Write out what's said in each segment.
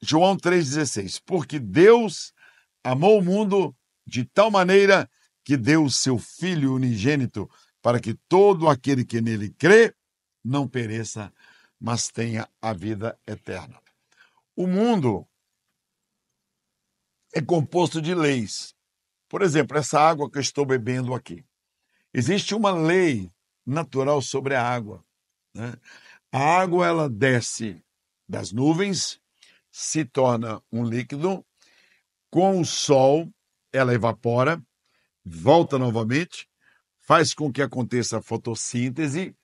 João 3,16. Porque Deus amou o mundo de tal maneira que deu o seu Filho unigênito para que todo aquele que nele crê não pereça, mas tenha a vida eterna. O mundo é composto de leis. Por exemplo, essa água que eu estou bebendo aqui. Existe uma lei natural sobre a água, né? A água, ela desce das nuvens, se torna um líquido, com o sol ela evapora, volta novamente, faz com que aconteça a fotossíntese,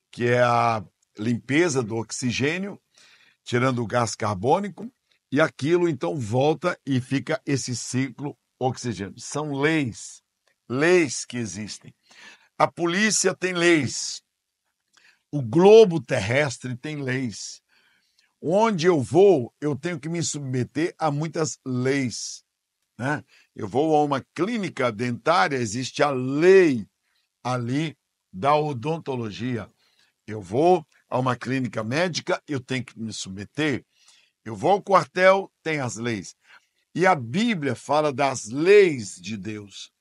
que é a limpeza do oxigênio, tirando o gás carbônico, e aquilo então volta e fica esse ciclo oxigênio. São leis que existem. A polícia tem leis. O globo terrestre tem leis. Onde eu vou, eu tenho que me submeter a muitas leis, né? Eu vou a uma clínica dentária, existe a lei ali da odontologia. Eu vou a uma clínica médica, eu tenho que me submeter. Eu vou ao quartel, tem as leis. E a Bíblia fala das leis de Deus.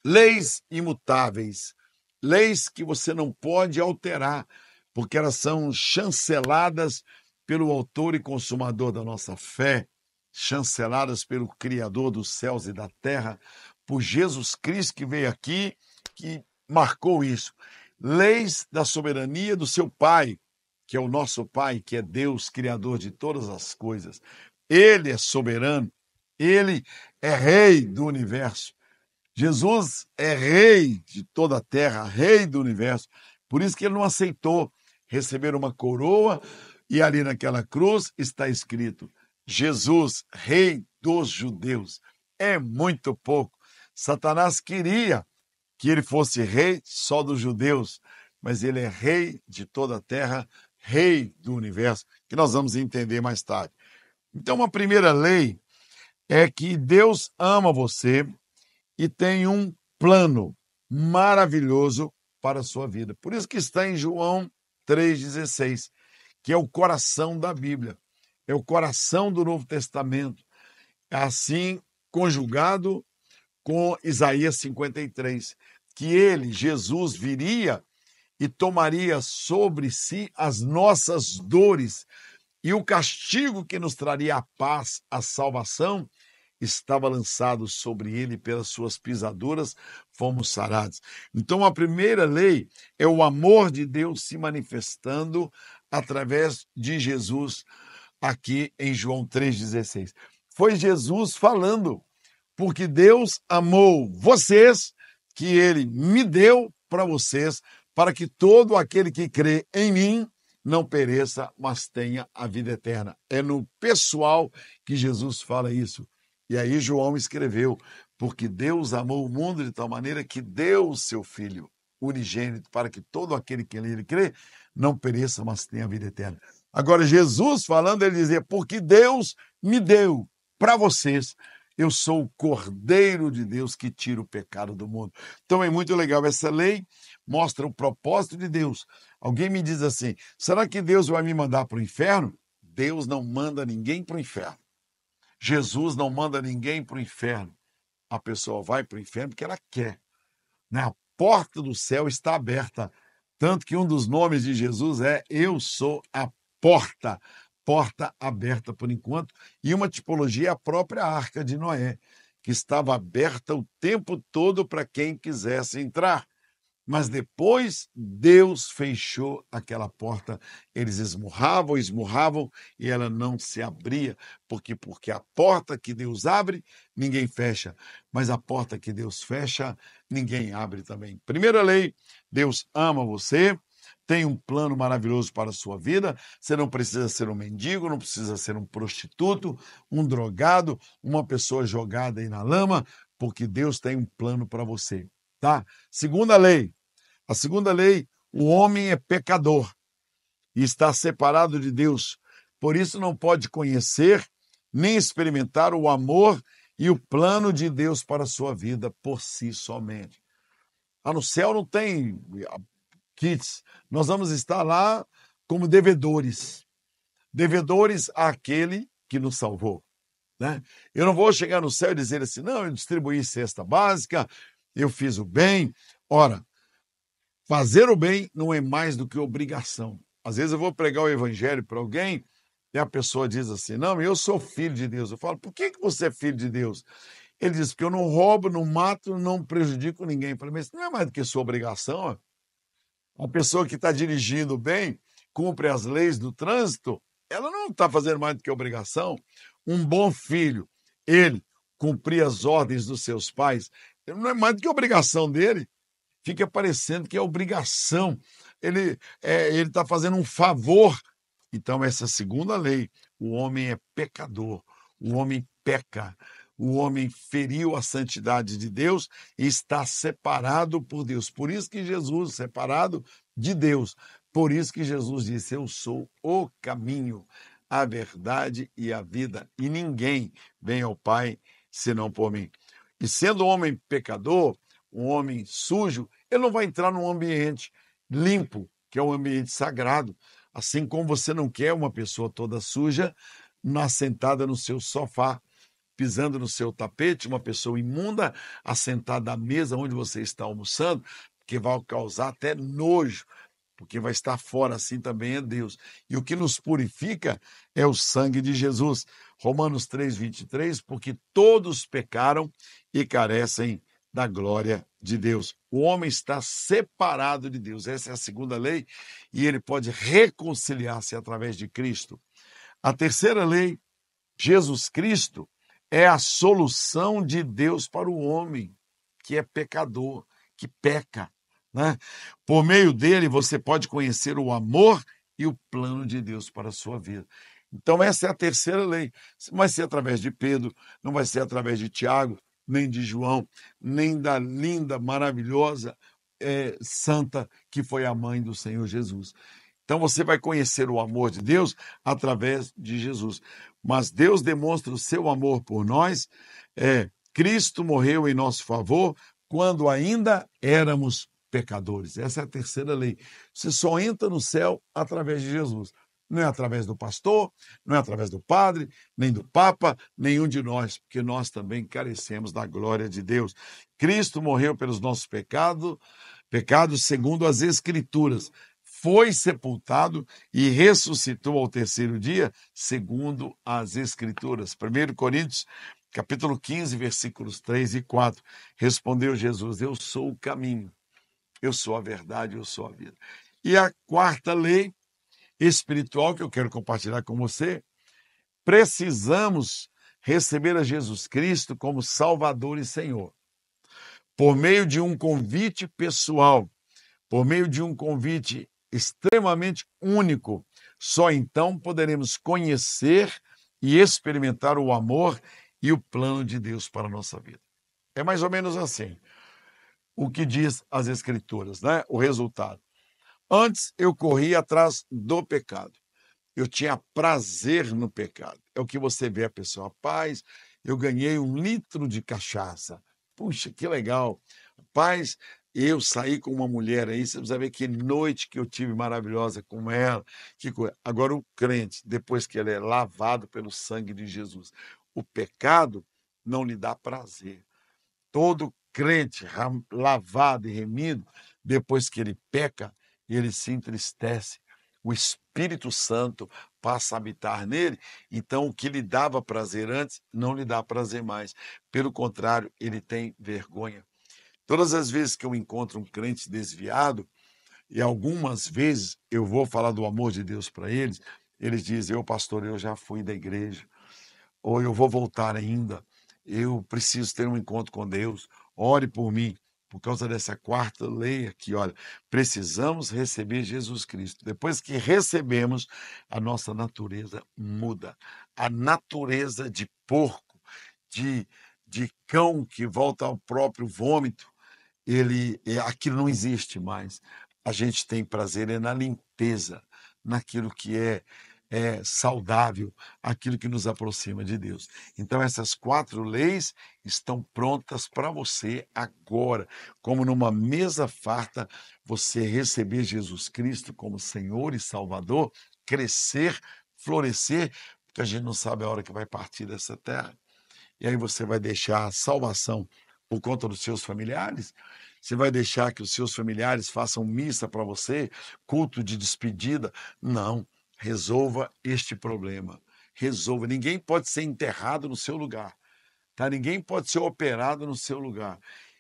Leis imutáveis, leis que você não pode alterar, porque elas são chanceladas pelo autor e consumador da nossa fé, chanceladas pelo Criador dos céus e da terra, por Jesus Cristo que veio aqui, que marcou isso. Leis da soberania do seu Pai, que é o nosso Pai, que é Deus, Criador de todas as coisas. Ele é soberano, ele é Rei do universo. Jesus é Rei de toda a terra, Rei do universo. Por isso que ele não aceitou receber uma coroa e ali naquela cruz está escrito: Jesus, Rei dos judeus. É muito pouco. Satanás queria que ele fosse rei só dos judeus, mas ele é Rei de toda a terra, Rei do universo, que nós vamos entender mais tarde. Então, uma primeira lei é que Deus ama você e tem um plano maravilhoso para a sua vida. Por isso que está em João 3,16, que é o coração da Bíblia, é o coração do Novo Testamento, assim conjugado com Isaías 53, que ele, Jesus, viria e tomaria sobre si as nossas dores, e o castigo que nos traria a paz, a salvação, estava lançado sobre ele, pelas suas pisaduras fomos sarados. Então, a primeira lei é o amor de Deus se manifestando através de Jesus, aqui em João 3,16. Foi Jesus falando, porque Deus amou vocês, que ele me deu para vocês, para que todo aquele que crê em mim não pereça, mas tenha a vida eterna. É no pessoal que Jesus fala isso. E aí João escreveu, porque Deus amou o mundo de tal maneira que deu o seu Filho unigênito para que todo aquele que nele crê não pereça, mas tenha a vida eterna. Agora, Jesus falando, ele dizia, porque Deus me deu para vocês, eu sou o Cordeiro de Deus que tira o pecado do mundo. Então é muito legal, essa lei mostra o propósito de Deus. Alguém me diz assim, será que Deus vai me mandar para o inferno? Deus não manda ninguém para o inferno. Jesus não manda ninguém para o inferno. A pessoa vai para o inferno porque ela quer. Né? A porta do céu está aberta. Tanto que um dos nomes de Jesus é Eu sou a porta. Porta aberta por enquanto. E uma tipologia é a própria Arca de Noé, que estava aberta o tempo todo para quem quisesse entrar. Mas depois Deus fechou aquela porta. Eles esmurravam e ela não se abria. Porque a porta que Deus abre, ninguém fecha. Mas a porta que Deus fecha, ninguém abre também. Primeira lei, Deus ama você, tem um plano maravilhoso para a sua vida. Você não precisa ser um mendigo, não precisa ser um prostituto, um drogado, uma pessoa jogada aí na lama, porque Deus tem um plano para você. Tá? Segunda lei. A segunda lei, o homem é pecador e está separado de Deus. Por isso não pode conhecer nem experimentar o amor e o plano de Deus para a sua vida por si somente. No céu não tem kits. Nós vamos estar lá como devedores. Devedores àquele que nos salvou, né? Eu não vou chegar no céu e dizer assim, não, eu distribuí cesta básica, eu fiz o bem. Ora, fazer o bem não é mais do que obrigação. Às vezes eu vou pregar o evangelho para alguém e a pessoa diz assim, não, eu sou filho de Deus. Eu falo, por que você é filho de Deus? Ele diz, porque eu não roubo, não mato, não prejudico ninguém. Eu falei, mas isso não é mais do que sua obrigação, ó. Uma pessoa que está dirigindo bem, cumpre as leis do trânsito, ela não está fazendo mais do que obrigação. Um bom filho, ele cumprir as ordens dos seus pais, não é mais do que obrigação dele. Fica parecendo que é obrigação. Ele está fazendo um favor. Então, essa segunda lei, o homem é pecador, o homem peca, o homem feriu a santidade de Deus e está separado por Deus. Por isso que Jesus, separado de Deus, por isso que Jesus disse, eu sou o caminho, a verdade e a vida, e ninguém vem ao Pai senão por mim. E sendo um homem pecador, um homem sujo, ele não vai entrar num ambiente limpo, que é um ambiente sagrado. Assim como você não quer uma pessoa toda suja, assentada no seu sofá, pisando no seu tapete, uma pessoa imunda, assentada à mesa onde você está almoçando, que vai causar até nojo, porque vai estar fora, assim também é Deus. E o que nos purifica é o sangue de Jesus. Romanos 3:23, porque todos pecaram e carecem da glória de Deus. O homem está separado de Deus. Essa é a segunda lei e ele pode reconciliar-se através de Cristo. A terceira lei, Jesus Cristo, é a solução de Deus para o homem que é pecador, que peca, né? Por meio dele você pode conhecer o amor e o plano de Deus para a sua vida. Então essa é a terceira lei. Não vai ser através de Pedro, não vai ser através de Tiago, nem de João, nem da linda, maravilhosa, santa que foi a mãe do Senhor Jesus. Então você vai conhecer o amor de Deus através de Jesus. Mas Deus demonstra o seu amor por nós. Cristo morreu em nosso favor quando ainda éramos pecadores. Essa é a terceira lei. Você só entra no céu através de Jesus. Não é através do pastor, não é através do padre, nem do papa, nenhum de nós, porque nós também carecemos da glória de Deus. Cristo morreu pelos nossos pecados segundo as Escrituras. Foi sepultado e ressuscitou ao terceiro dia, segundo as Escrituras. 1 Coríntios, capítulo 15, versículos 3 e 4. Respondeu Jesus, eu sou o caminho, eu sou a verdade, eu sou a vida. E a quarta lei espiritual que eu quero compartilhar com você, precisamos receber a Jesus Cristo como Salvador e Senhor. Por meio de um convite pessoal, por meio de um convite extremamente único, só então poderemos conhecer e experimentar o amor e o plano de Deus para a nossa vida. É mais ou menos assim o que diz as Escrituras, né? O resultado. Antes eu corria atrás do pecado. Eu tinha prazer no pecado. É o que você vê a pessoa, rapaz, eu ganhei 1 litro de cachaça. Puxa, que legal. Rapaz, eu saí com uma mulher aí, você precisa ver que noite que eu tive maravilhosa com ela. Que coisa. Agora, o crente, depois que ele é lavado pelo sangue de Jesus, o pecado não lhe dá prazer. Todo crente lavado e remido, depois que ele peca, ele se entristece. O Espírito Santo passa a habitar nele, então o que lhe dava prazer antes, não lhe dá prazer mais. Pelo contrário, ele tem vergonha. Todas as vezes que eu encontro um crente desviado, e algumas vezes eu vou falar do amor de Deus para eles dizem, pastor, eu já fui da igreja, ou eu vou voltar ainda, eu preciso ter um encontro com Deus, ore por mim. Por causa dessa quarta lei aqui, olha, precisamos receber Jesus Cristo. Depois que recebemos, a nossa natureza muda. A natureza de porco, de cão que volta ao próprio vômito, aquilo não existe mais. A gente tem prazer na limpeza, naquilo que é saudável, aquilo que nos aproxima de Deus. Então, essas 4 leis estão prontas para você agora, como numa mesa farta, você receber Jesus Cristo como Senhor e Salvador, crescer, florescer, porque a gente não sabe a hora que vai partir dessa terra. E aí você vai deixar a salvação por conta dos seus familiares? Você vai deixar que os seus familiares façam missa para você, culto de despedida? Não. Resolva este problema. Resolva. Ninguém pode ser enterrado no seu lugar. Tá? Ninguém pode ser operado no seu lugar.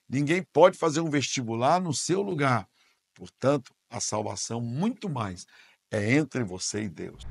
Ninguém pode fazer um vestibular no seu lugar. Portanto, a salvação, muito mais, é entre você e Deus.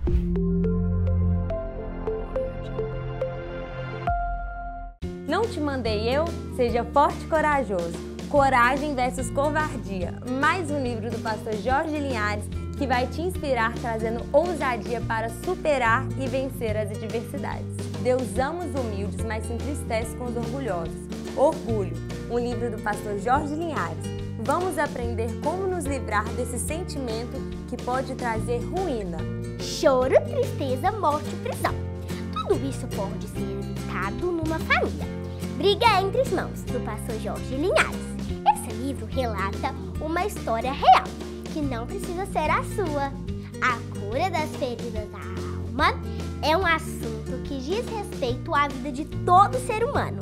Não te mandei eu? Seja forte e corajoso. Coragem versus covardia. Mais um livro do pastor Jorge Linhares que vai te inspirar trazendo ousadia para superar e vencer as adversidades. Deus ama os humildes, mas se entristece com os orgulhosos. Orgulho, um livro do pastor Jorge Linhares. Vamos aprender como nos livrar desse sentimento que pode trazer ruína. Choro, tristeza, morte e prisão. Tudo isso pode ser evitado numa família. Briga entre irmãos, do pastor Jorge Linhares. Esse livro relata uma história real, que não precisa ser a sua. A cura das feridas da alma é um assunto que diz respeito à vida de todo ser humano.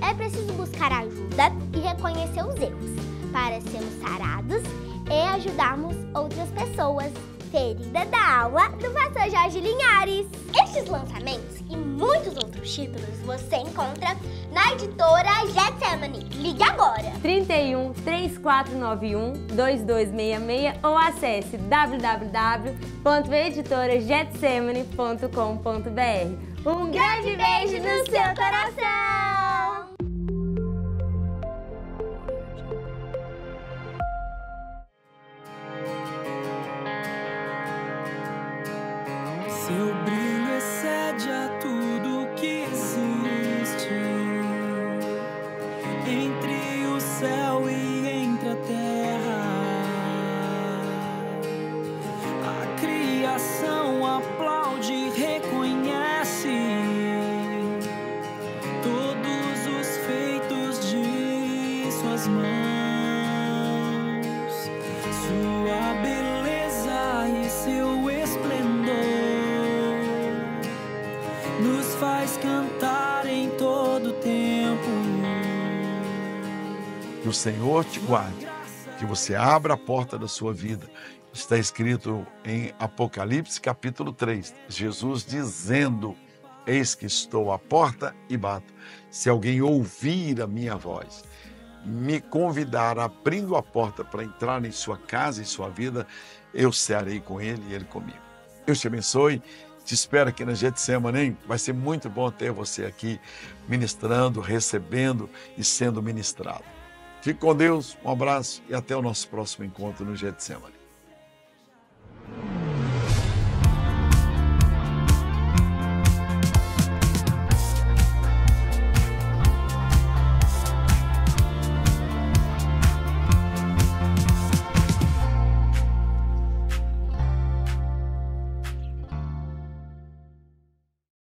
É preciso buscar ajuda e reconhecer os erros, para sermos sarados e ajudarmos outras pessoas. Ferida da Alma, do pastor Jorge Linhares. Estes lançamentos e muitos outros títulos você encontra na editora Getsemane. Ligue agora! 31 3491 2266 ou acesse www.editoragetsemane.com.br. Um grande beijo no seu coração! Seu brilho excede a tudo que existe, entre o céu e entre a terra. A criação aplaude e reconhece todos os feitos de suas mãos, sua beleza e seu esplendor nos faz cantar em todo tempo. Que o Senhor te guarde, que você abra a porta da sua vida. Está escrito em Apocalipse capítulo 3, Jesus dizendo: eis que estou à porta e bato. Se alguém ouvir a minha voz, me convidar abrindo a porta para entrar em sua casa e sua vida, eu cearei com ele e ele comigo. Deus te abençoe. Te espero aqui na Getsemane, hein? Vai ser muito bom ter você aqui ministrando, recebendo e sendo ministrado. Fique com Deus, um abraço e até o nosso próximo encontro no Getsemane.